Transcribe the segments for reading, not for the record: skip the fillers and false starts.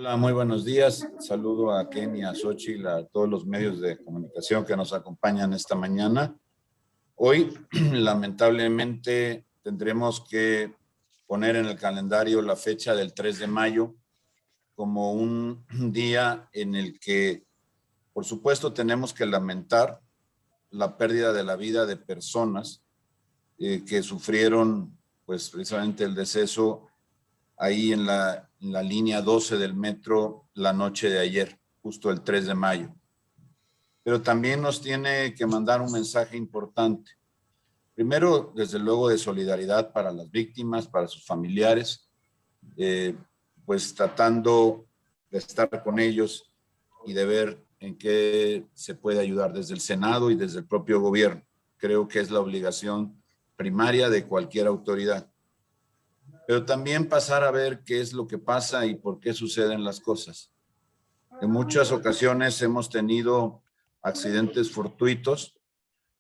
Hola, muy buenos días. Saludo a Kenny, a Xochitl, a todos los medios de comunicación que nos acompañan esta mañana. Hoy, lamentablemente, tendremos que poner en el calendario la fecha del 3 de mayo como un día en el que, por supuesto, tenemos que lamentar la pérdida de la vida de personas que sufrieron, pues, precisamente el deceso ahí en la línea 12 del metro la noche de ayer, justo el 3 de mayo. Pero también nos tiene que mandar un mensaje importante. Primero, desde luego, de solidaridad para las víctimas, para sus familiares, pues tratando de estar con ellos y de ver en qué se puede ayudar desde el Senado y desde el propio gobierno. Creo que es la obligación primaria de cualquier autoridad. Pero también pasar a ver qué es lo que pasa y por qué suceden las cosas. En muchas ocasiones hemos tenido accidentes fortuitos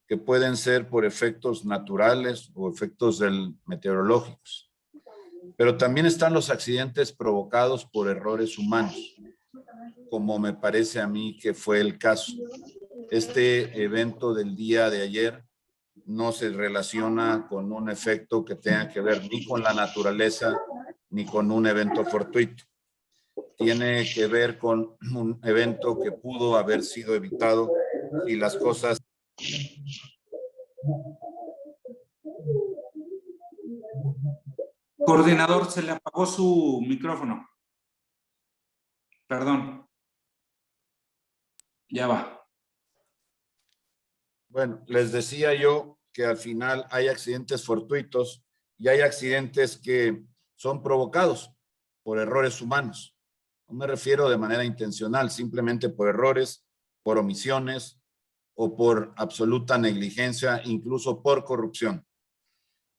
que pueden ser por efectos naturales o efectos meteorológicos. Pero también están los accidentes provocados por errores humanos, como me parece a mí que fue el caso. Este evento del día de ayer no se relaciona con un efecto que tenga que ver ni con la naturaleza ni con un evento fortuito. Tiene que ver con un evento que pudo haber sido evitado si las cosas... Coordinador, se le apagó su micrófono. Perdón. Ya va. Bueno, les decía yo que al final hay accidentes fortuitos y hay accidentes que son provocados por errores humanos. No me refiero de manera intencional, simplemente por errores, por omisiones o por absoluta negligencia, incluso por corrupción.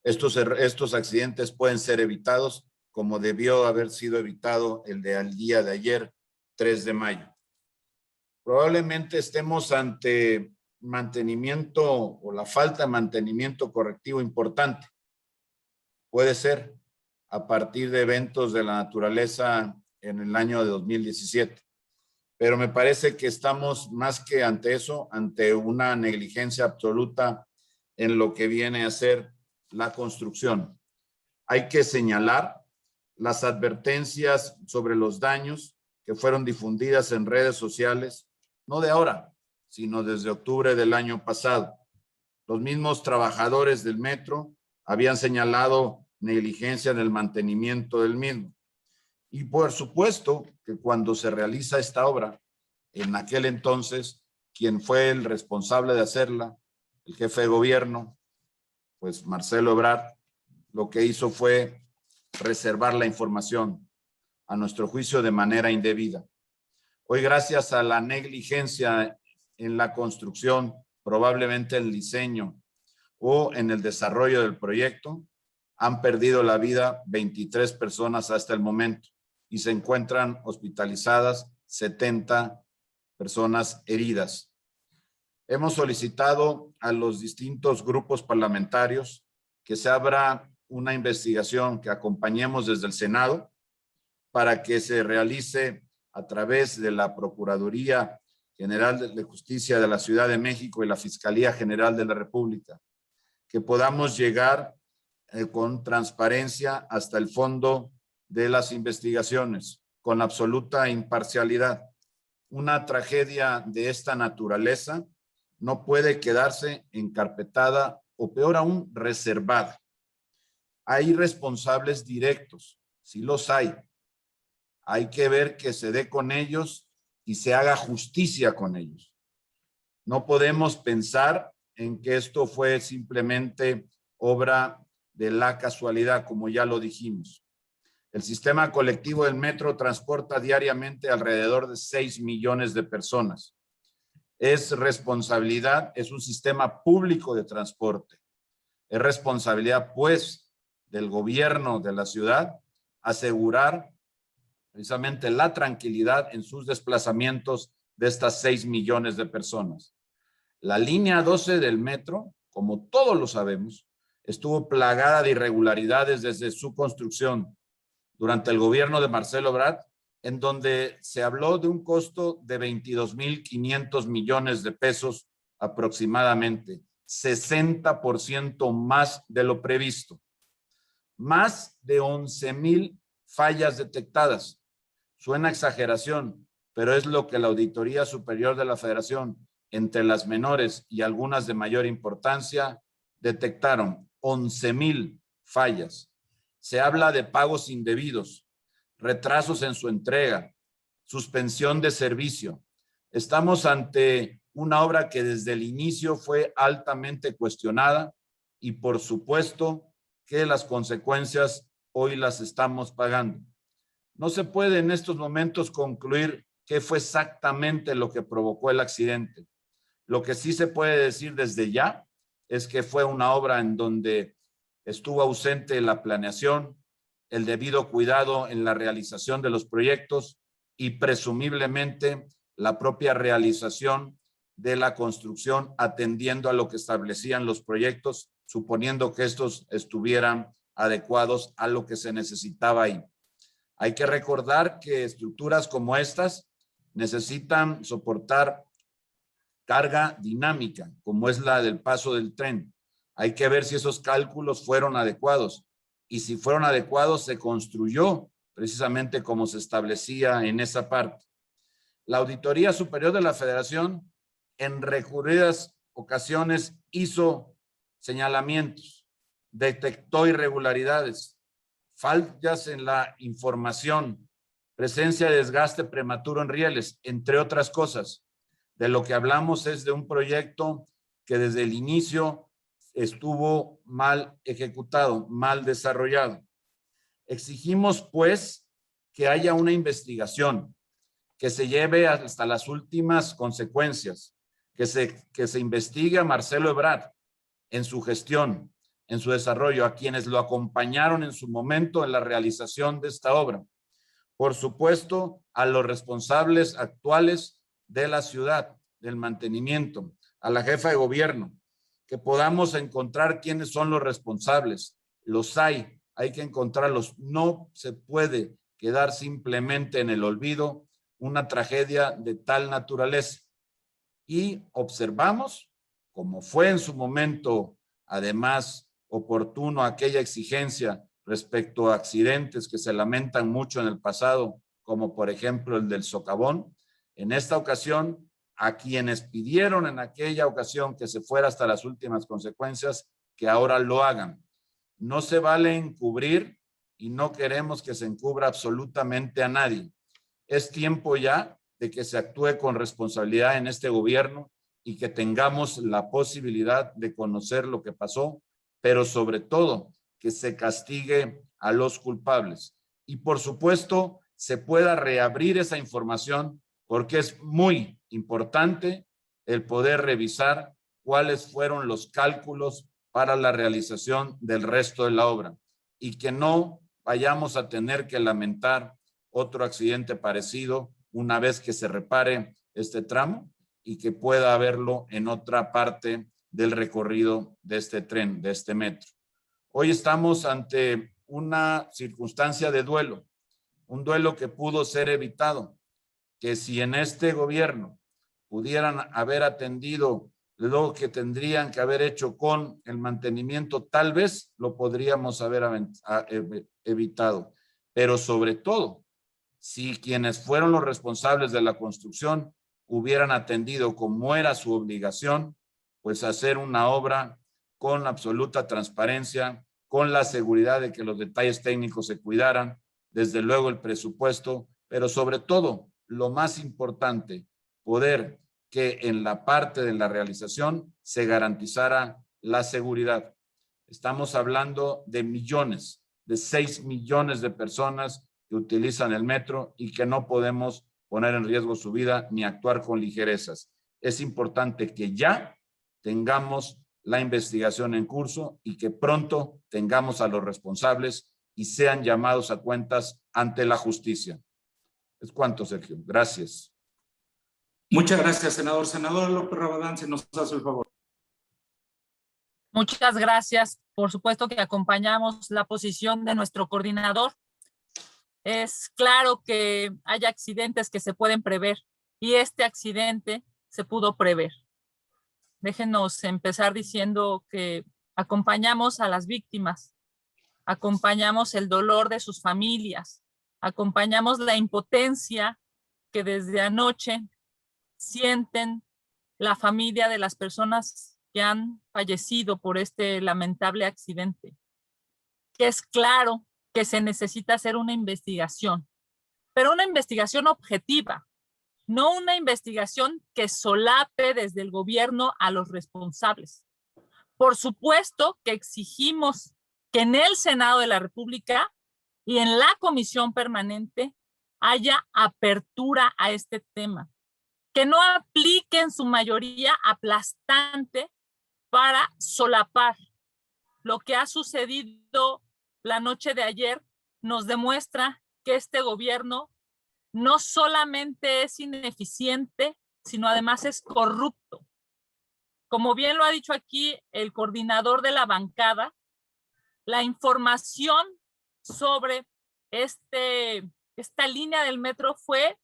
Estos accidentes pueden ser evitados como debió haber sido evitado el del día de ayer, 3 de mayo. Probablemente estemos ante mantenimiento o la falta de mantenimiento correctivo importante. Puede ser a partir de eventos de la naturaleza en el año de 2017. Pero me parece que estamos más que ante eso, ante una negligencia absoluta en lo que viene a ser la construcción. Hay que señalar las advertencias sobre los daños que fueron difundidas en redes sociales, no de ahora, sino desde octubre del año pasado. Los mismos trabajadores del metro habían señalado negligencia en el mantenimiento del mismo. Y por supuesto que cuando se realiza esta obra, en aquel entonces, quien fue el responsable de hacerla, el jefe de gobierno, pues Marcelo Ebrard, lo que hizo fue reservar la información, a nuestro juicio, de manera indebida. Hoy, gracias a la negligencia en la construcción, probablemente el diseño o en el desarrollo del proyecto, han perdido la vida 23 personas hasta el momento y se encuentran hospitalizadas 70 personas heridas. Hemos solicitado a los distintos grupos parlamentarios que se abra una investigación, que acompañemos desde el Senado para que se realice a través de la Procuraduría General de Justicia de la Ciudad de México y la Fiscalía General de la República, que podamos llegar con transparencia hasta el fondo de las investigaciones, con absoluta imparcialidad. Una tragedia de esta naturaleza no puede quedarse encarpetada o, peor aún, reservada. Hay responsables directos, sí los hay. Hay que ver que se dé con ellos y se haga justicia con ellos. No podemos pensar en que esto fue simplemente obra de la casualidad, como ya lo dijimos. El sistema colectivo del metro transporta diariamente alrededor de 6 millones de personas. Es responsabilidad, es un sistema público de transporte. Es responsabilidad, pues, del gobierno de la ciudad asegurar precisamente la tranquilidad en sus desplazamientos de estas 6 millones de personas. La línea 12 del metro, como todos lo sabemos, estuvo plagada de irregularidades desde su construcción. Durante el gobierno de Marcelo Ebrard en donde se habló de un costo de 22,500 millones de pesos aproximadamente, 60% más de lo previsto. Más de 11,000 fallas detectadas. Suena exageración, pero es lo que la Auditoría Superior de la Federación, entre las menores y algunas de mayor importancia, detectaron 11,000 fallas. Se habla de pagos indebidos, retrasos en su entrega, suspensión de servicio. Estamos ante una obra que desde el inicio fue altamente cuestionada y por supuesto que las consecuencias hoy las estamos pagando. No se puede en estos momentos concluir qué fue exactamente lo que provocó el accidente. Lo que sí se puede decir desde ya es que fue una obra en donde estuvo ausente la planeación, el debido cuidado en la realización de los proyectos y presumiblemente la propia realización de la construcción atendiendo a lo que establecían los proyectos, suponiendo que estos estuvieran adecuados a lo que se necesitaba ahí. Hay que recordar que estructuras como estas necesitan soportar carga dinámica, como es la del paso del tren. Hay que ver si esos cálculos fueron adecuados y si fueron adecuados se construyó precisamente como se establecía en esa parte. La Auditoría Superior de la Federación en recurridas ocasiones hizo señalamientos, detectó irregularidades, fallas en la información, presencia de desgaste prematuro en rieles, entre otras cosas. De lo que hablamos es de un proyecto que desde el inicio estuvo mal ejecutado, mal desarrollado. Exigimos, pues, que haya una investigación, que se lleve hasta las últimas consecuencias, que se investigue a Marcelo Ebrard en su gestión, en su desarrollo, a quienes lo acompañaron en su momento en la realización de esta obra. Por supuesto, a los responsables actuales de la ciudad, del mantenimiento, a la jefa de gobierno, que podamos encontrar quiénes son los responsables. Los hay que encontrarlos. No se puede quedar simplemente en el olvido una tragedia de tal naturaleza. Y observamos, como fue en su momento, además, oportuno aquella exigencia respecto a accidentes que se lamentan mucho en el pasado, como por ejemplo el del socavón. En esta ocasión, a quienes pidieron en aquella ocasión que se fuera hasta las últimas consecuencias, que ahora lo hagan. No se vale encubrir y no queremos que se encubra absolutamente a nadie. Es tiempo ya de que se actúe con responsabilidad en este gobierno y que tengamos la posibilidad de conocer lo que pasó, pero sobre todo que se castigue a los culpables. Y por supuesto, se pueda reabrir esa información porque es muy importante el poder revisar cuáles fueron los cálculos para la realización del resto de la obra y que no vayamos a tener que lamentar otro accidente parecido una vez que se repare este tramo y que pueda haberlo en otra parte del recorrido de este tren, de este metro. Hoy estamos ante una circunstancia de duelo, un duelo que pudo ser evitado, que si en este gobierno pudieran haber atendido lo que tendrían que haber hecho con el mantenimiento, tal vez lo podríamos haber evitado. Pero sobre todo, si quienes fueron los responsables de la construcción hubieran atendido como era su obligación, pues hacer una obra con absoluta transparencia, con la seguridad de que los detalles técnicos se cuidaran, desde luego el presupuesto, pero sobre todo, lo más importante, poder que en la parte de la realización se garantizara la seguridad. Estamos hablando de millones, de 6 millones de personas que utilizan el metro y que no podemos poner en riesgo su vida ni actuar con ligerezas. Es importante que ya tengamos la investigación en curso y que pronto tengamos a los responsables y sean llamados a cuentas ante la justicia. Es cuanto, Sergio. Gracias. Muchas gracias, senador. Senador López Rabadán, se nos hace el favor. Muchas gracias. Por supuesto que acompañamos la posición de nuestro coordinador. Es claro que hay accidentes que se pueden prever y este accidente se pudo prever. Déjenos empezar diciendo que acompañamos a las víctimas, acompañamos el dolor de sus familias, acompañamos la impotencia que desde anoche sienten la familia de las personas que han fallecido por este lamentable accidente. Que es claro que se necesita hacer una investigación, pero una investigación objetiva, no una investigación que solape desde el gobierno a los responsables. Por supuesto que exigimos que en el Senado de la República y en la Comisión Permanente haya apertura a este tema, que no apliquen su mayoría aplastante para solapar. Lo que ha sucedido la noche de ayer nos demuestra que este gobierno no solamente es ineficiente, sino además es corrupto. Como bien lo ha dicho aquí el coordinador de la bancada, la información sobre esta línea del metro fue,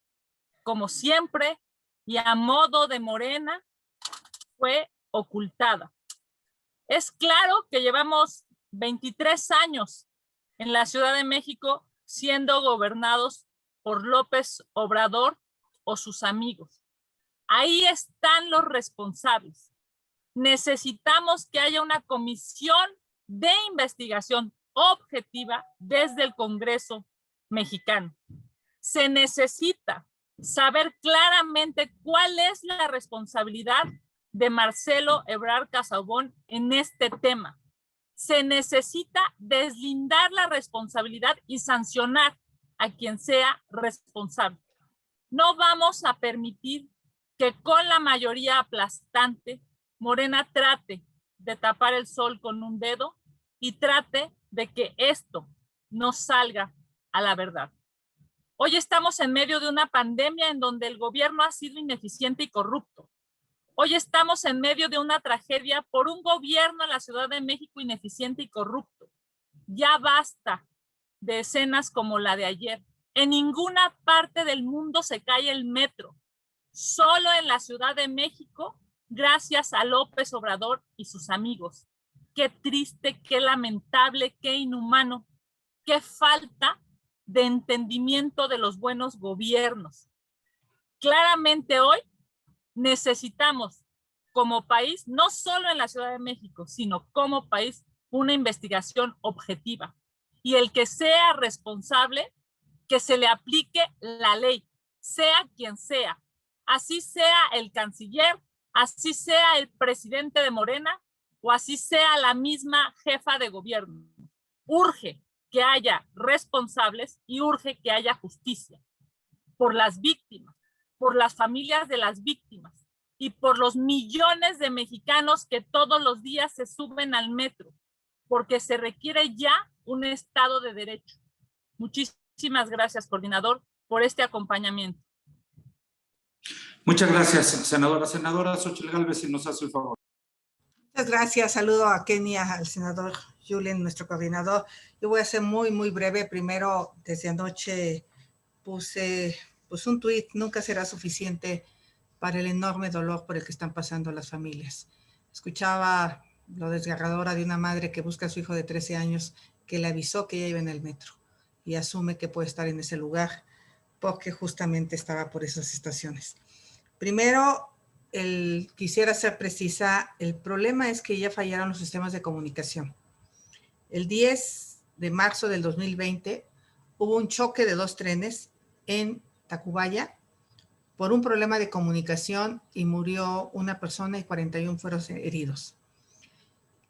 como siempre, y a modo de Morena, fue ocultada. Es claro que llevamos 23 años en la Ciudad de México siendo gobernados por López Obrador o sus amigos. Ahí están los responsables. Necesitamos que haya una comisión de investigación objetiva desde el Congreso mexicano. Se necesita saber claramente cuál es la responsabilidad de Marcelo Ebrard Casaubon en este tema. Se necesita deslindar la responsabilidad y sancionar a quien sea responsable. No vamos a permitir que con la mayoría aplastante Morena trate de tapar el sol con un dedo y trate de que esto no salga a la verdad. Hoy estamos en medio de una pandemia en donde el gobierno ha sido ineficiente y corrupto. Hoy estamos en medio de una tragedia por un gobierno en la Ciudad de México ineficiente y corrupto. Ya basta de escenas como la de ayer. En ninguna parte del mundo se cae el metro. Solo en la Ciudad de México, gracias a López Obrador y sus amigos. Qué triste, qué lamentable, qué inhumano, qué falta de entendimiento de los buenos gobiernos. Claramente hoy necesitamos como país, no solo en la Ciudad de México, sino como país, una investigación objetiva. Y el que sea responsable, que se le aplique la ley, sea quien sea. Así sea el canciller, así sea el presidente de Morena o así sea la misma jefa de gobierno. Urge que haya responsables y urge que haya justicia por las víctimas, por las familias de las víctimas y por los millones de mexicanos que todos los días se suben al metro, porque se requiere ya un Estado de Derecho. Muchísimas gracias, coordinador, por este acompañamiento. Muchas gracias, senadora. Senadora Xóchitl Gálvez, si nos hace el favor. Muchas gracias. Saludo a Kenia, al senador Julen, nuestro coordinador. Yo voy a ser muy, muy breve. Primero, desde anoche puse un tuit, nunca será suficiente para el enorme dolor por el que están pasando las familias. Escuchaba lo desgarradora de una madre que busca a su hijo de 13 años que le avisó que ella iba en el metro y asume que puede estar en ese lugar porque justamente estaba por esas estaciones. Primero, quisiera ser precisa, el problema es que ya fallaron los sistemas de comunicación. El 10 de marzo del 2020 hubo un choque de 2 trenes en Tacubaya por un problema de comunicación y murió una persona y 41 fueron heridos.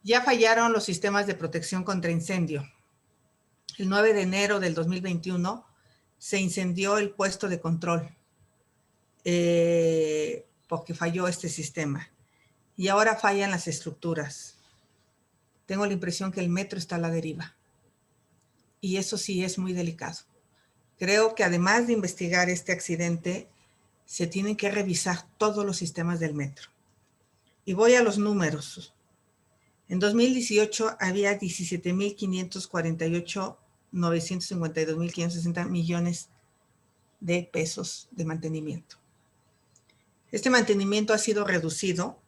Ya fallaron los sistemas de protección contra incendio. El 9 de enero del 2021 se incendió el puesto de control porque falló este sistema. Y ahora fallan las estructuras. Tengo la impresión que el metro está a la deriva. Y eso sí es muy delicado. Creo que además de investigar este accidente, se tienen que revisar todos los sistemas del metro. Y voy a los números. En 2018 había 17,548 952.560 millones de pesos de mantenimiento. Este mantenimiento ha sido reducido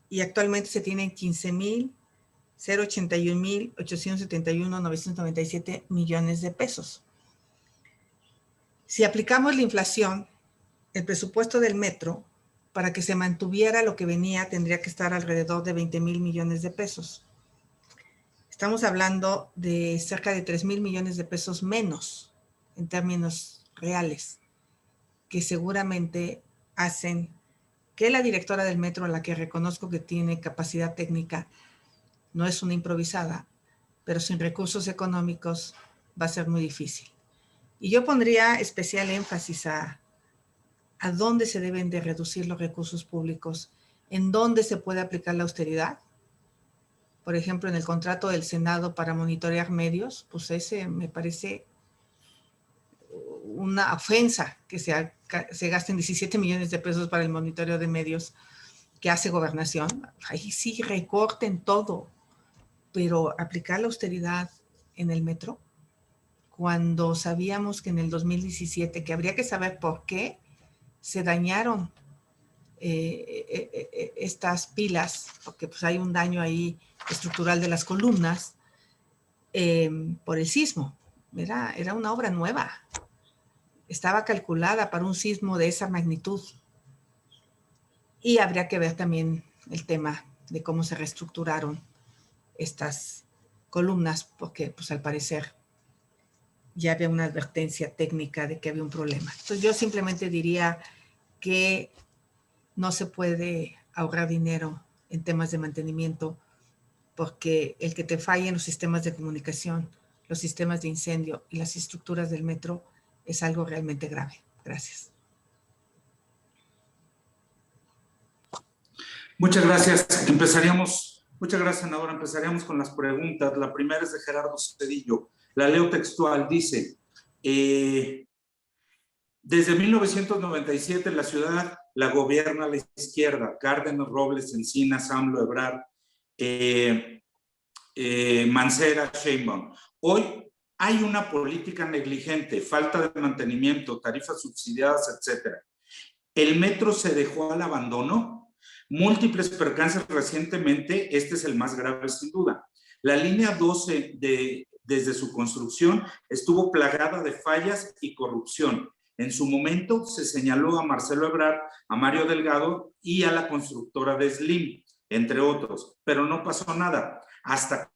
y actualmente se tienen 15.081.871.997 millones de pesos. Si aplicamos la inflación, el presupuesto del metro, para que se mantuviera lo que venía, tendría que estar alrededor de 20,000 millones de pesos. Estamos hablando de cerca de 3,000 millones de pesos menos en términos reales, que seguramente hacen que la directora del metro, a la que reconozco que tiene capacidad técnica, no es una improvisada, pero sin recursos económicos va a ser muy difícil. Y yo pondría especial énfasis a dónde se deben de reducir los recursos públicos, en dónde se puede aplicar la austeridad. Por ejemplo, en el contrato del Senado para monitorear medios, pues ese me parece una ofensa que se gasten 17 millones de pesos para el monitoreo de medios que hace Gobernación. Ahí sí recorten todo, pero aplicar la austeridad en el metro, cuando sabíamos que en el 2017, que habría que saber por qué se dañaron estas pilas, porque pues hay un daño ahí estructural de las columnas por el sismo. Era una obra nueva. Estaba calculada para un sismo de esa magnitud. Y habría que ver también el tema de cómo se reestructuraron estas columnas, porque pues al parecer ya había una advertencia técnica de que había un problema. Entonces yo simplemente diría que no se puede ahorrar dinero en temas de mantenimiento, porque el que te fallen los sistemas de comunicación, los sistemas de incendio y las estructuras del metro es algo realmente grave. Gracias. Muchas gracias. Muchas gracias, senadora. Empezaríamos con las preguntas. La primera es de Gerardo Cedillo. La leo textual. Dice, desde 1997 la ciudad la gobierna la izquierda. Cárdenas, Robles, Encinas, AMLO, Ebrard, Mancera, Sheinbaum. Hoy hay una política negligente, falta de mantenimiento, tarifas subsidiadas, etcétera. ¿El metro se dejó al abandono? Múltiples percances recientemente, este es el más grave sin duda. La línea 12 desde su construcción estuvo plagada de fallas y corrupción. En su momento se señaló a Marcelo Ebrard, a Mario Delgado y a la constructora de Slim, entre otros, pero no pasó nada hasta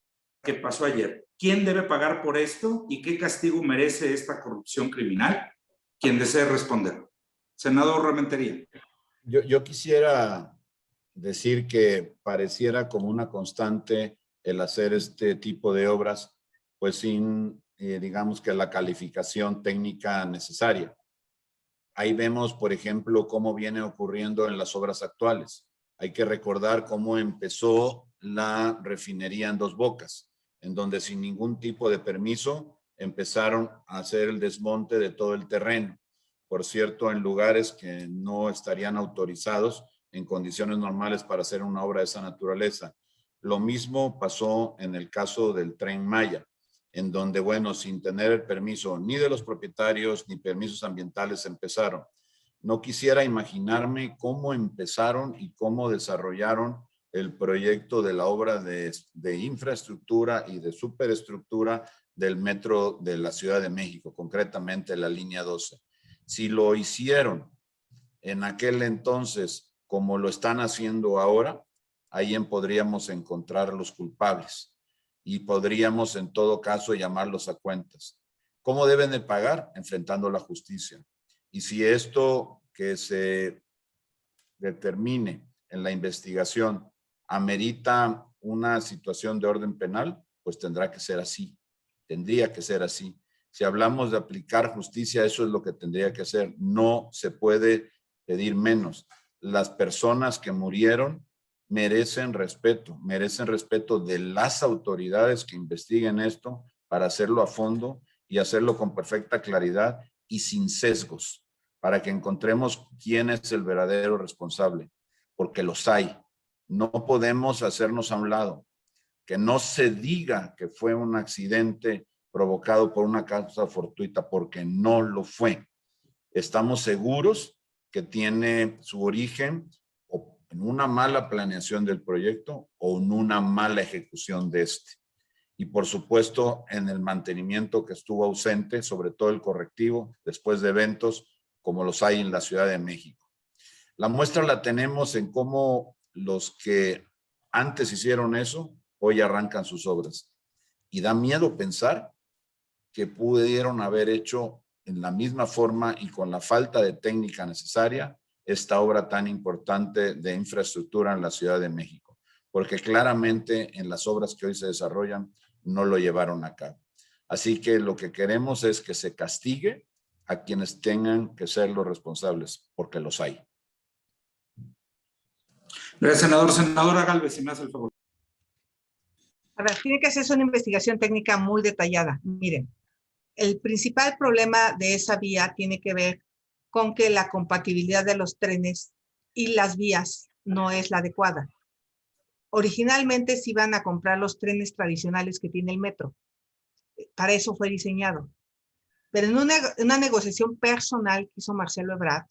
que pasó ayer. ¿Quién debe pagar por esto y qué castigo merece esta corrupción criminal? Quien desee responder. Senador Rementería. Yo quisiera decir que pareciera como una constante el hacer este tipo de obras, pues sin, digamos que la calificación técnica necesaria. Ahí vemos, por ejemplo, cómo viene ocurriendo en las obras actuales. Hay que recordar cómo empezó la refinería en Dos Bocas, en donde sin ningún tipo de permiso empezaron a hacer el desmonte de todo el terreno. Por cierto, en lugares que no estarían autorizados en condiciones normales para hacer una obra de esa naturaleza. Lo mismo pasó en el caso del Tren Maya, en donde, bueno, sin tener el permiso ni de los propietarios ni permisos ambientales empezaron. No quisiera imaginarme cómo empezaron y cómo desarrollaron el proyecto de la obra de infraestructura y de superestructura del metro de la Ciudad de México, concretamente la línea 12. Si lo hicieron en aquel entonces como lo están haciendo ahora, ahí podríamos encontrar los culpables y podríamos en todo caso llamarlos a cuentas. ¿Cómo deben de pagar? Enfrentando la justicia. Y si esto que se determine en la investigación amerita una situación de orden penal, pues tendrá que ser así, tendría que ser así. Si hablamos de aplicar justicia, eso es lo que tendría que hacer. No se puede pedir menos. Las personas que murieron merecen respeto de las autoridades que investiguen esto para hacerlo a fondo y hacerlo con perfecta claridad y sin sesgos, para que encontremos quién es el verdadero responsable, porque los hay. No podemos hacernos a un lado. Que no se diga que fue un accidente provocado por una causa fortuita, porque no lo fue. Estamos seguros que tiene su origen o en una mala planeación del proyecto o en una mala ejecución de este. Y por supuesto en el mantenimiento que estuvo ausente, sobre todo el correctivo, después de eventos como los hay en la Ciudad de México. La muestra la tenemos en cómo los que antes hicieron eso, hoy arrancan sus obras. Y da miedo pensar que pudieron haber hecho en la misma forma y con la falta de técnica necesaria esta obra tan importante de infraestructura en la Ciudad de México, porque claramente en las obras que hoy se desarrollan no lo llevaron a cabo. Así que lo que queremos es que se castigue a quienes tengan que ser los responsables, porque los hay. Gracias, senador. Senadora Gálvez, si me hace el favor. A ver, tiene que hacerse una investigación técnica muy detallada. Miren, el principal problema de esa vía tiene que ver con que la compatibilidad de los trenes y las vías no es la adecuada. Originalmente se iban a comprar los trenes tradicionales que tiene el metro. Para eso fue diseñado. Pero en una negociación personal que hizo Marcelo Ebrard,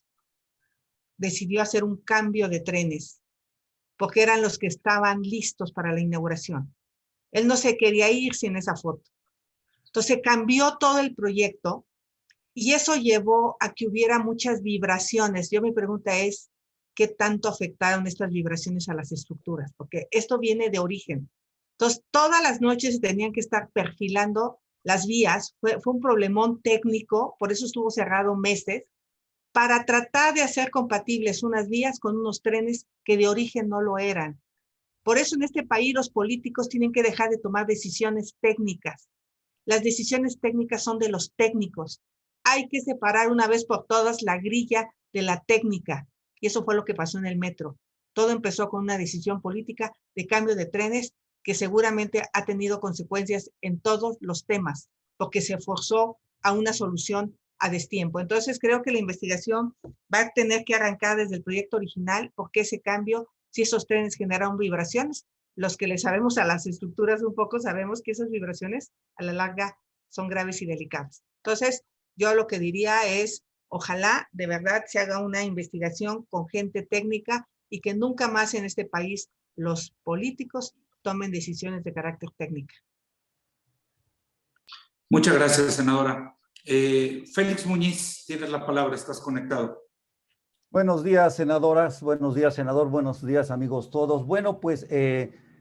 decidió hacer un cambio de trenes, porque eran los que estaban listos para la inauguración. Él no se quería ir sin esa foto. Entonces cambió todo el proyecto y eso llevó a que hubiera muchas vibraciones. Mi pregunta es, ¿qué tanto afectaron estas vibraciones a las estructuras? Porque esto viene de origen. Entonces, todas las noches tenían que estar perfilando las vías. Fue un problemón técnico, por eso estuvo cerrado meses, para tratar de hacer compatibles unas vías con unos trenes que de origen no lo eran. Por eso en este país los políticos tienen que dejar de tomar decisiones técnicas. Las decisiones técnicas son de los técnicos. Hay que separar una vez por todas la grilla de la técnica. Y eso fue lo que pasó en el metro. Todo empezó con una decisión política de cambio de trenes que seguramente ha tenido consecuencias en todos los temas, porque se forzó a una solución a destiempo. Entonces creo que la investigación va a tener que arrancar desde el proyecto original, porque ese cambio, si esos trenes generaron vibraciones, los que le sabemos a las estructuras un poco, sabemos que esas vibraciones a la larga son graves y delicadas. Entonces, yo lo que diría es, ojalá de verdad se haga una investigación con gente técnica y que nunca más en este país los políticos tomen decisiones de carácter técnico. Muchas gracias, senadora. Félix Muñiz, tienes la palabra, estás conectado. Buenos días, senadoras. Buenos días, senador. Buenos días, amigos todos. Bueno, pues,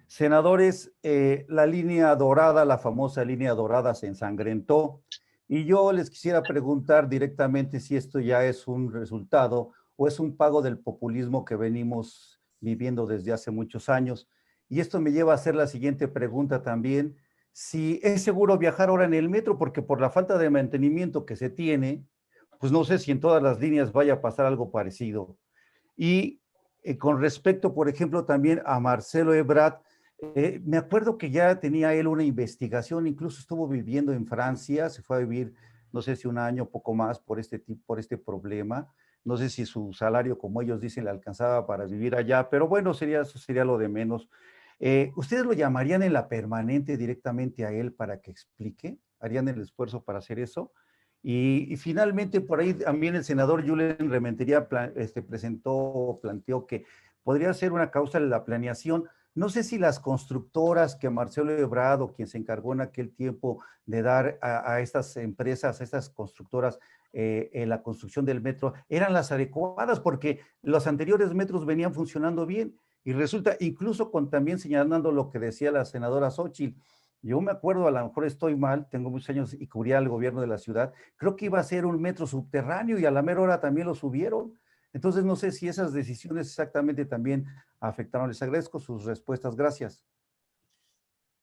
senadores, la línea dorada, la famosa línea dorada se ensangrentó. Y yo les quisiera preguntar directamente si esto ya es un resultado o es un pago del populismo que venimos viviendo desde hace muchos años. Y esto me lleva a hacer la siguiente pregunta también. Si es seguro viajar ahora en el metro, porque por la falta de mantenimiento que se tiene, pues no sé si en todas las líneas vaya a pasar algo parecido. Y con respecto, por ejemplo, también a Marcelo Ebrard, me acuerdo que ya tenía él una investigación, incluso estuvo viviendo en Francia, se fue a vivir, no sé si un año o poco más por este problema. No sé si su salario, como ellos dicen, le alcanzaba para vivir allá, pero bueno, eso sería lo de menos. ¿Ustedes lo llamarían en la permanente directamente a él para que explique? ¿Harían el esfuerzo para hacer eso? Y finalmente, por ahí también el senador Julen Rementería planteó que podría ser una causa de la planeación. No sé si las constructoras que Marcelo Ebrard, o quien se encargó en aquel tiempo de dar a estas empresas, a estas constructoras, en la construcción del metro, eran las adecuadas, porque los anteriores metros venían funcionando bien. Y resulta, incluso también señalando lo que decía la senadora Xóchitl, yo me acuerdo, a lo mejor estoy mal, tengo muchos años y cubría el gobierno de la ciudad, creo que iba a ser un metro subterráneo y a la mera hora también lo subieron. Entonces no sé si esas decisiones exactamente también afectaron. Les agradezco sus respuestas. Gracias.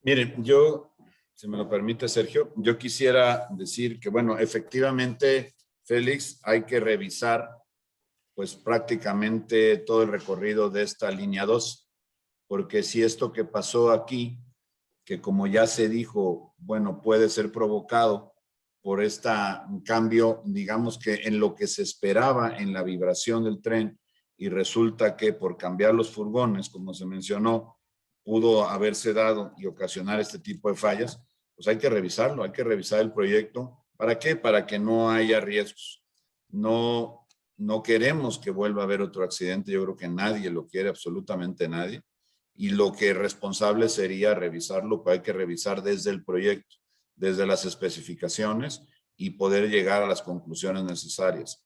Miren, yo, si me lo permite, Sergio, yo quisiera decir que, bueno, efectivamente, Félix, hay que revisar pues prácticamente todo el recorrido de esta línea 2, porque si esto que pasó aquí, que como ya se dijo, bueno, puede ser provocado por este cambio, digamos que en lo que se esperaba en la vibración del tren, y resulta que por cambiar los furgones, como se mencionó, pudo haberse dado y ocasionar este tipo de fallas, pues hay que revisarlo, hay que revisar el proyecto. ¿Para qué? Para que no haya riesgos. No queremos que vuelva a haber otro accidente. Yo creo que nadie lo quiere, absolutamente nadie. Y lo que es responsable sería revisarlo, pero hay que revisar desde el proyecto, desde las especificaciones y poder llegar a las conclusiones necesarias.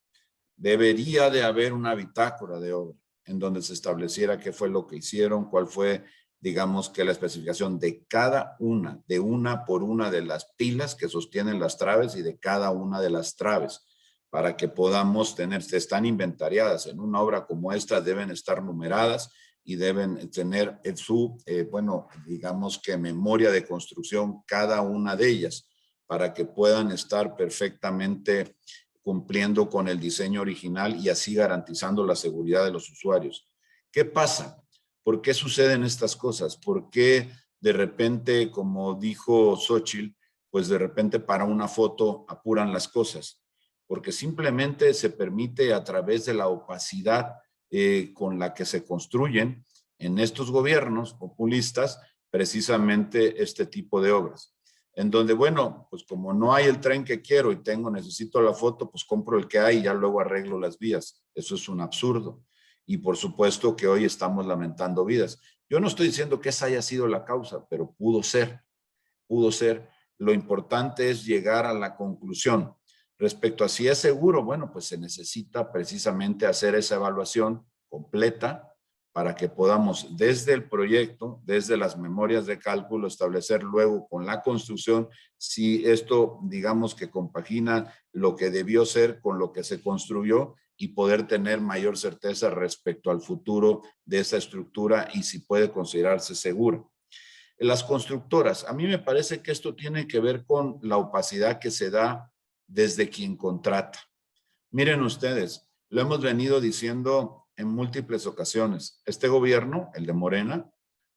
Debería de haber una bitácora de obra en donde se estableciera qué fue lo que hicieron, cuál fue, digamos, que la especificación de cada una, de una por una de las pilas que sostienen las traves y de cada una de las traves, para que podamos tener, están inventariadas en una obra como esta, deben estar numeradas y deben tener en su, bueno, digamos que memoria de construcción cada una de ellas, para que puedan estar perfectamente cumpliendo con el diseño original y así garantizando la seguridad de los usuarios. ¿Qué pasa? ¿Por qué suceden estas cosas? ¿Por qué de repente, como dijo Xóchitl, pues de repente para una foto apuran las cosas? Porque simplemente se permite a través de la opacidad con la que se construyen en estos gobiernos populistas precisamente este tipo de obras. En donde, bueno, pues como no hay el tren que quiero y necesito la foto, pues compro el que hay y ya luego arreglo las vías. Eso es un absurdo. Y por supuesto que hoy estamos lamentando vidas. Yo no estoy diciendo que esa haya sido la causa, pero pudo ser. Pudo ser. Lo importante es llegar a la conclusión. Respecto a si es seguro, bueno, pues se necesita precisamente hacer esa evaluación completa para que podamos desde el proyecto, desde las memorias de cálculo, establecer luego con la construcción si esto, digamos que compagina lo que debió ser con lo que se construyó y poder tener mayor certeza respecto al futuro de esa estructura y si puede considerarse segura. Las constructoras, a mí me parece que esto tiene que ver con la opacidad que se da desde quien contrata. Miren ustedes, lo hemos venido diciendo en múltiples ocasiones. Este gobierno, el de Morena,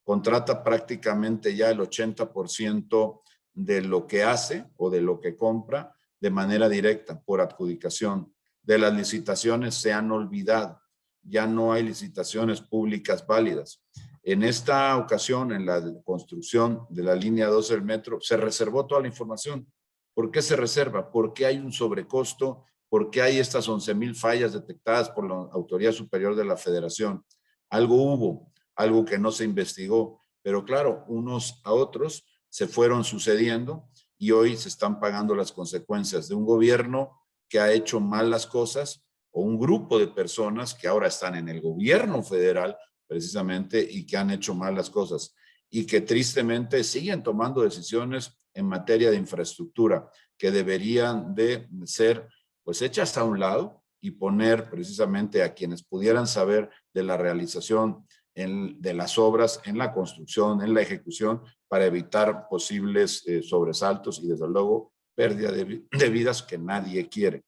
contrata prácticamente ya el 80% de lo que hace o de lo que compra de manera directa por adjudicación. De las licitaciones se han olvidado. Ya no hay licitaciones públicas válidas. En esta ocasión, en la construcción de la línea 12 del metro, se reservó toda la información. ¿Por qué se reserva? Porque hay un sobrecosto, porque hay estas 11,000 fallas detectadas por la Autoridad Superior de la Federación. Algo hubo, algo que no se investigó, pero claro, unos a otros se fueron sucediendo y hoy se están pagando las consecuencias de un gobierno que ha hecho mal las cosas o un grupo de personas que ahora están en el gobierno federal precisamente y que han hecho mal las cosas y que tristemente siguen tomando decisiones en materia de infraestructura que deberían de ser pues hechas a un lado y poner precisamente a quienes pudieran saber de la realización de las obras, en la construcción, en la ejecución, para evitar posibles sobresaltos y desde luego pérdida de vidas que nadie quiere.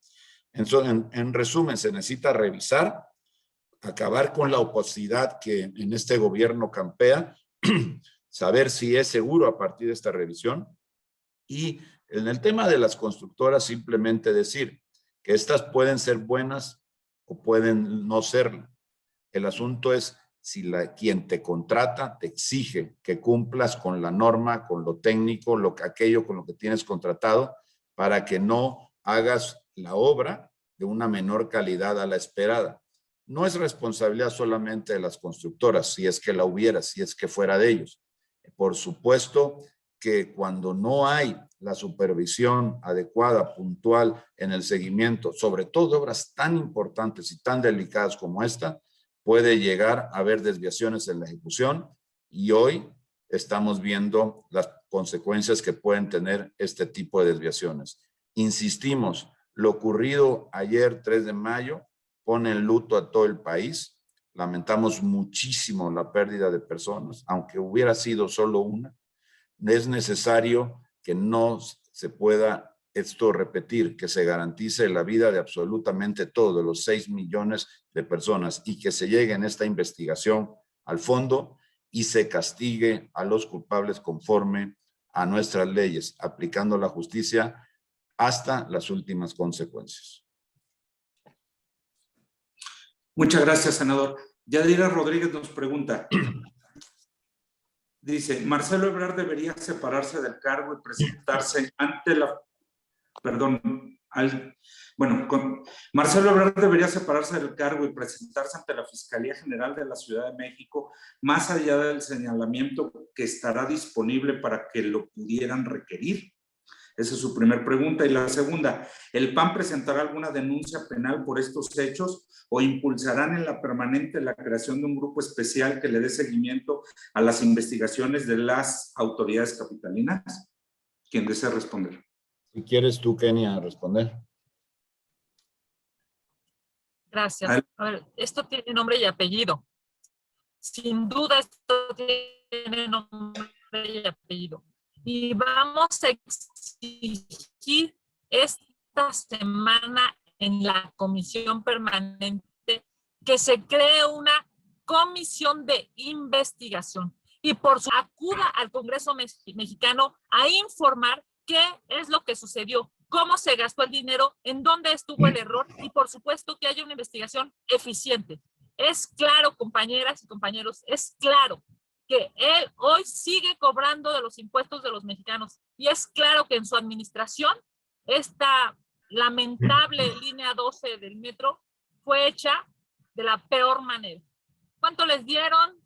En resumen, se necesita revisar, acabar con la opacidad que en este gobierno campea, saber si es seguro a partir de esta revisión y en el tema de las constructoras simplemente decir que estas pueden ser buenas o pueden no serlo. El asunto es si quien te contrata te exige que cumplas con la norma, con lo técnico, aquello con lo que tienes contratado, para que no hagas la obra de una menor calidad a la esperada. No es responsabilidad solamente de las constructoras, si es que la hubiera, si es que fuera de ellos. Por supuesto que cuando no hay la supervisión adecuada, puntual en el seguimiento, sobre todo de obras tan importantes y tan delicadas como esta, puede llegar a haber desviaciones en la ejecución y hoy estamos viendo las consecuencias que pueden tener este tipo de desviaciones. Insistimos, lo ocurrido ayer, 3 de mayo, pone en luto a todo el país. Lamentamos muchísimo la pérdida de personas, aunque hubiera sido solo una. Es necesario que no se pueda esto repetir, que se garantice la vida de absolutamente todos los 6 millones de personas y que se llegue en esta investigación al fondo y se castigue a los culpables conforme a nuestras leyes, aplicando la justicia hasta las últimas consecuencias. Muchas gracias, senador. Yadira Rodríguez nos pregunta, Dice, Marcelo Ebrard debería separarse del cargo y presentarse ante la... Perdón, Marcelo Ebrard debería separarse del cargo y presentarse ante la Fiscalía General de la Ciudad de México, más allá del señalamiento que estará disponible para que lo pudieran requerir. Esa es su primera pregunta. Y la segunda, ¿el PAN presentará alguna denuncia penal por estos hechos o impulsarán en la permanente la creación de un grupo especial que le dé seguimiento a las investigaciones de las autoridades capitalinas? ¿Quién desea responder? Si quieres tú, Kenia, responder. Gracias. A ver, esto tiene nombre y apellido. Sin duda esto tiene nombre y apellido. Y vamos a exigir esta semana en la comisión permanente que se cree una comisión de investigación y por su acuda al Congreso mexicano a informar qué es lo que sucedió, cómo se gastó el dinero, en dónde estuvo el error y por supuesto que haya una investigación eficiente. Es claro, compañeras y compañeros, es claro que él hoy sigue cobrando de los impuestos de los mexicanos y es claro que en su administración esta lamentable línea 12 del metro fue hecha de la peor manera. ¿Cuánto les dieron?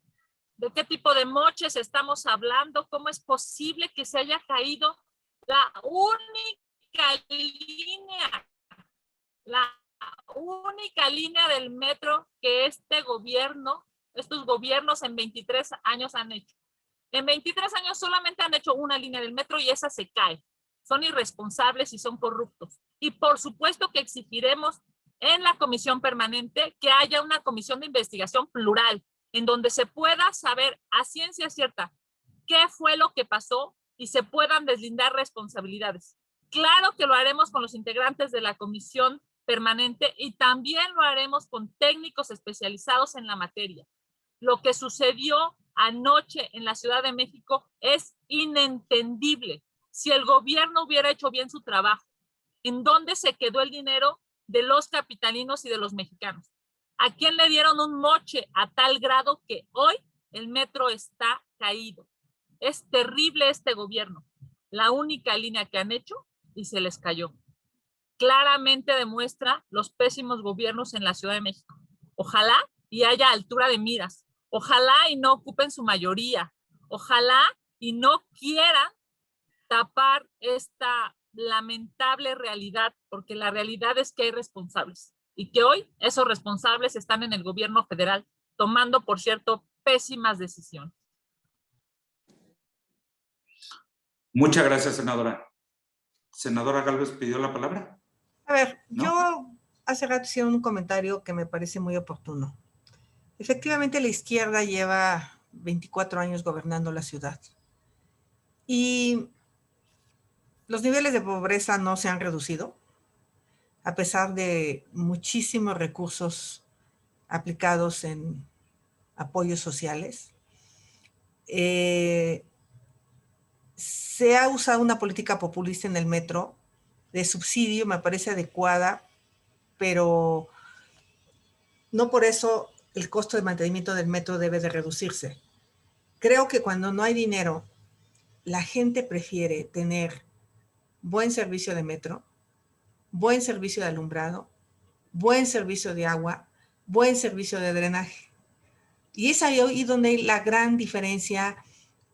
¿De qué tipo de moches estamos hablando? ¿Cómo es posible que se haya caído la única línea del metro que estos gobiernos en 23 años han hecho? En 23 años solamente han hecho una línea del metro y esa se cae. Son irresponsables y son corruptos. Y por supuesto que exigiremos en la comisión permanente que haya una comisión de investigación plural, en donde se pueda saber a ciencia cierta qué fue lo que pasó y se puedan deslindar responsabilidades. Claro que lo haremos con los integrantes de la comisión permanente y también lo haremos con técnicos especializados en la materia. Lo que sucedió anoche en la Ciudad de México es inentendible. Si el gobierno hubiera hecho bien su trabajo, ¿en dónde se quedó el dinero de los capitalinos y de los mexicanos? ¿A quién le dieron un moche a tal grado que hoy el metro está caído? Es terrible este gobierno. La única línea que han hecho y se les cayó. Claramente demuestra los pésimos gobiernos en la Ciudad de México. Ojalá y haya altura de miras. Ojalá y no ocupen su mayoría. Ojalá y no quieran tapar esta lamentable realidad, porque la realidad es que hay responsables y que hoy esos responsables están en el gobierno federal tomando, por cierto, pésimas decisiones. Muchas gracias, senadora. Senadora Gálvez pidió la palabra. A ver, ¿No? yo hace rato hice un comentario que me parece muy oportuno. Efectivamente, la izquierda lleva 24 años gobernando la ciudad y los niveles de pobreza no se han reducido, a pesar de muchísimos recursos aplicados en apoyos sociales. Se ha usado una política populista en el metro de subsidio, me parece adecuada, pero no por eso el costo de mantenimiento del metro debe de reducirse. Creo que cuando no hay dinero, la gente prefiere tener buen servicio de metro, buen servicio de alumbrado, buen servicio de agua, buen servicio de drenaje. Y es ahí donde hay la gran diferencia.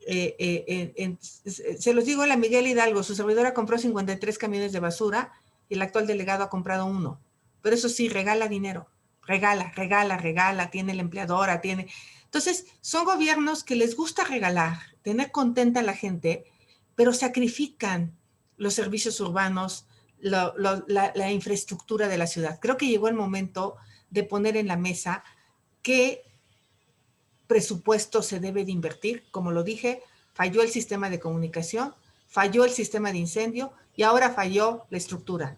Se los digo, la Miguel Hidalgo, su servidora compró 53 camiones de basura y el actual delegado ha comprado uno. Pero eso sí, regala dinero. Regala, tiene la empleadora, tiene... Entonces, son gobiernos que les gusta regalar, tener contenta a la gente, pero sacrifican los servicios urbanos, la infraestructura de la ciudad. Creo que llegó el momento de poner en la mesa qué presupuesto se debe de invertir. Como lo dije, falló el sistema de comunicación, falló el sistema de incendio y ahora falló la estructura.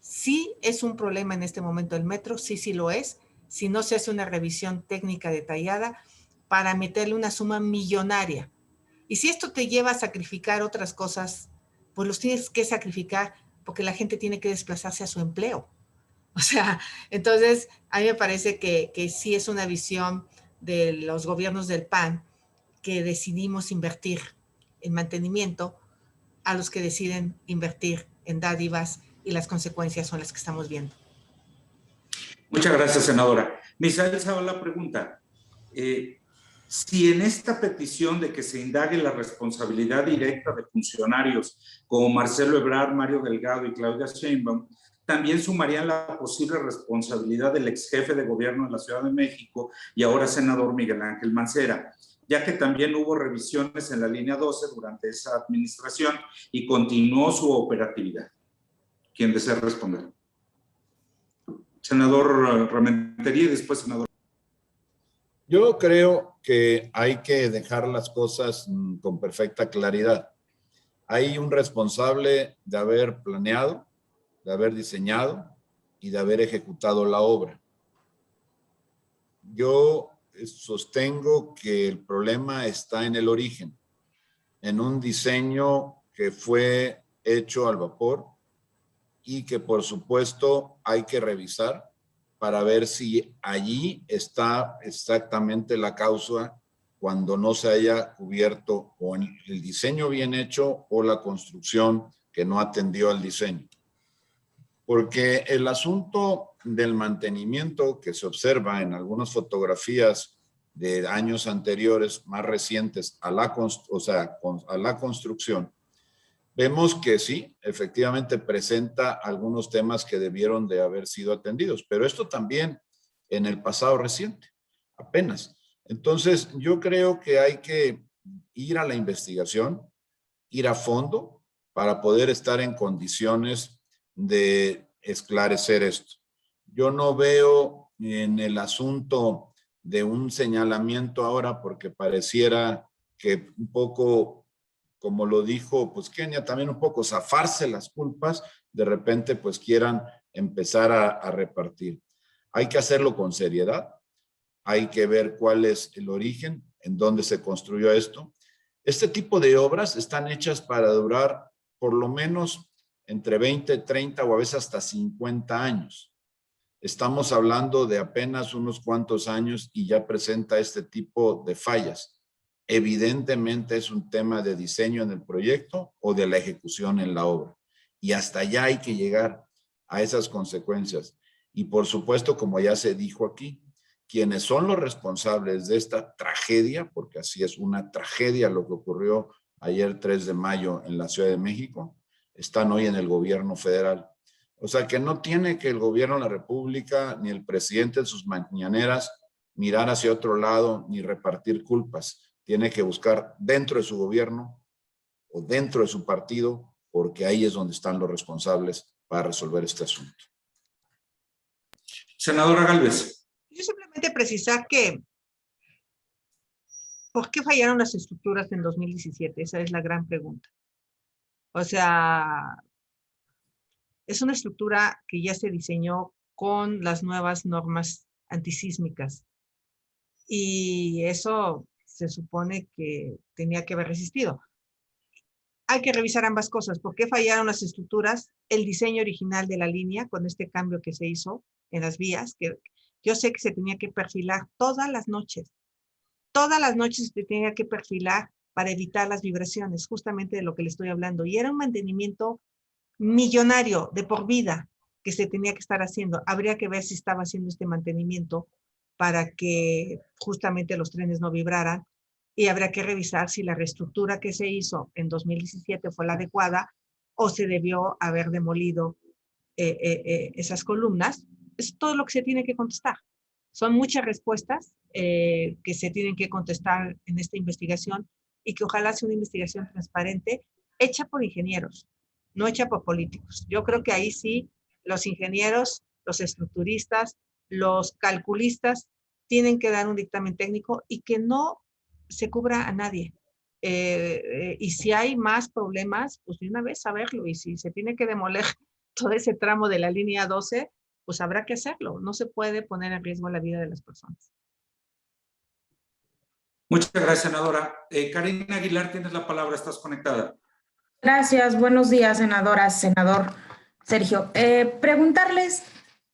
Sí es un problema en este momento el metro, sí lo es, si no se hace una revisión técnica detallada para meterle una suma millonaria. Y si esto te lleva a sacrificar otras cosas, pues los tienes que sacrificar porque la gente tiene que desplazarse a su empleo. O sea, entonces a mí me parece que sí es una visión de los gobiernos del PAN que decidimos invertir en mantenimiento a los que deciden invertir en dádivas, y las consecuencias son las que estamos viendo. Muchas gracias, senadora. Misael Zavala pregunta, si en esta petición de que se indague la responsabilidad directa de funcionarios como Marcelo Ebrard, Mario Delgado y Claudia Sheinbaum, también sumarían la posible responsabilidad del ex jefe de gobierno de la Ciudad de México y ahora senador Miguel Ángel Mancera, ya que también hubo revisiones en la línea 12 durante esa administración y continuó su operatividad. ¿Quién desea responder? Senador Rementería y después senador. Yo creo que hay que dejar las cosas con perfecta claridad. Hay un responsable de haber planeado, de haber diseñado y de haber ejecutado la obra. Yo sostengo que el problema está en el origen, en un diseño que fue hecho al vapor y que por supuesto hay que revisar para ver si allí está exactamente la causa cuando no se haya cubierto o el diseño bien hecho o la construcción que no atendió al diseño. Porque el asunto del mantenimiento que se observa en algunas fotografías de años anteriores, más recientes a la construcción, vemos que sí, efectivamente presenta algunos temas que debieron de haber sido atendidos, pero esto también en el pasado reciente, apenas. Entonces, yo creo que hay que ir a la investigación, ir a fondo para poder estar en condiciones de esclarecer esto. Yo no veo en el asunto de un señalamiento ahora porque pareciera que un poco, como lo dijo pues Kenia, también un poco zafarse las culpas, de repente pues quieran empezar a repartir. Hay que hacerlo con seriedad, hay que ver cuál es el origen, en dónde se construyó esto. Este tipo de obras están hechas para durar por lo menos entre 20, 30 o a veces hasta 50 años. Estamos hablando de apenas unos cuantos años y ya presenta este tipo de fallas. Evidentemente es un tema de diseño en el proyecto o de la ejecución en la obra. Y hasta allá hay que llegar a esas consecuencias. Y por supuesto, como ya se dijo aquí, quienes son los responsables de esta tragedia, porque así es una tragedia lo que ocurrió ayer 3 de mayo en la Ciudad de México, están hoy en el gobierno federal. O sea que no tiene que el gobierno de la República ni el presidente en sus mañaneras mirar hacia otro lado ni repartir culpas. Tiene que buscar dentro de su gobierno o dentro de su partido, porque ahí es donde están los responsables para resolver este asunto. Senadora Gálvez. Yo simplemente precisar que ¿por qué fallaron las estructuras en 2017? Esa es la gran pregunta. O sea, es una estructura que ya se diseñó con las nuevas normas antisísmicas y eso se supone que tenía que haber resistido. Hay que revisar ambas cosas. ¿Por qué fallaron las estructuras? El diseño original de la línea con este cambio que se hizo en las vías, que yo sé que se tenía que perfilar todas las noches se tenía que perfilar para evitar las vibraciones, justamente de lo que le estoy hablando. Y era un mantenimiento millonario de por vida que se tenía que estar haciendo. Habría que ver si estaba haciendo este mantenimiento para que justamente los trenes no vibraran y habría que revisar si la reestructura que se hizo en 2017 fue la adecuada o se debió haber demolido esas columnas. Es todo lo que se tiene que contestar. Son muchas respuestas que se tienen que contestar en esta investigación y que ojalá sea una investigación transparente, hecha por ingenieros, no hecha por políticos. Yo creo que ahí sí los ingenieros, los estructuristas, los calculistas tienen que dar un dictamen técnico y que no se cubra a nadie. Y si hay más problemas, pues de una vez saberlo. Y si se tiene que demoler todo ese tramo de la línea 12, pues habrá que hacerlo. No se puede poner en riesgo la vida de las personas. Muchas gracias, senadora. Karina Aguilar, tienes la palabra, estás conectada. Gracias, buenos días, senadora, senador Sergio. Preguntarles,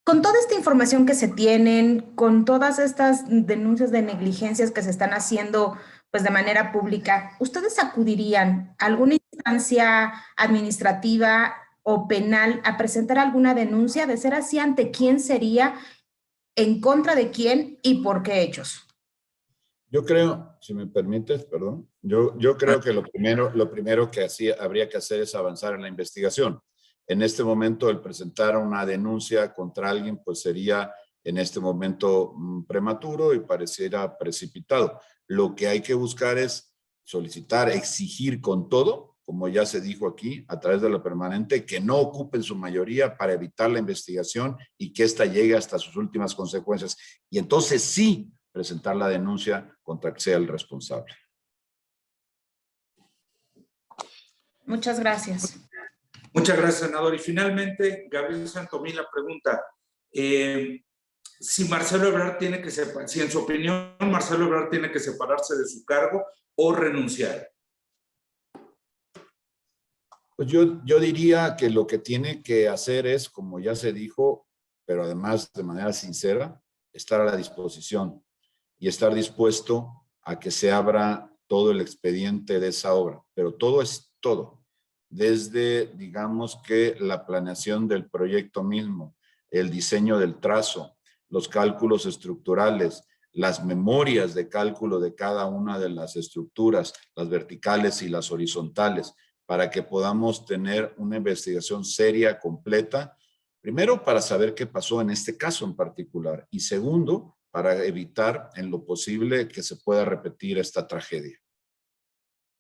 con toda esta información que se tienen, con todas estas denuncias de negligencias que se están haciendo pues de manera pública, ¿ustedes acudirían a alguna instancia administrativa o penal a presentar alguna denuncia? De ser así, ¿ante quién sería? ¿En contra de quién y por qué hechos? Yo creo, si me permites, perdón, yo creo que lo primero que habría que hacer es avanzar en la investigación. En este momento, el presentar una denuncia contra alguien, pues sería en este momento prematuro y pareciera precipitado. Lo que hay que buscar es solicitar, exigir con todo, como ya se dijo aquí, a través de la permanente, que no ocupen su mayoría para evitar la investigación y que ésta llegue hasta sus últimas consecuencias. Y entonces sí, presentar la denuncia contra que sea el responsable. Muchas gracias. Muchas gracias, senador. Y finalmente, Gabriel Santomí la pregunta, si Marcelo Ebrard tiene que si en su opinión Marcelo Ebrard tiene que separarse de su cargo o renunciar. Pues yo diría que lo que tiene que hacer es, como ya se dijo, pero además de manera sincera, estar a la disposición y estar dispuesto a que se abra todo el expediente de esa obra. Pero todo es todo, desde, digamos que la planeación del proyecto mismo, el diseño del trazo, los cálculos estructurales, las memorias de cálculo de cada una de las estructuras, las verticales y las horizontales, para que podamos tener una investigación seria, completa, primero para saber qué pasó en este caso en particular y segundo, para evitar en lo posible que se pueda repetir esta tragedia.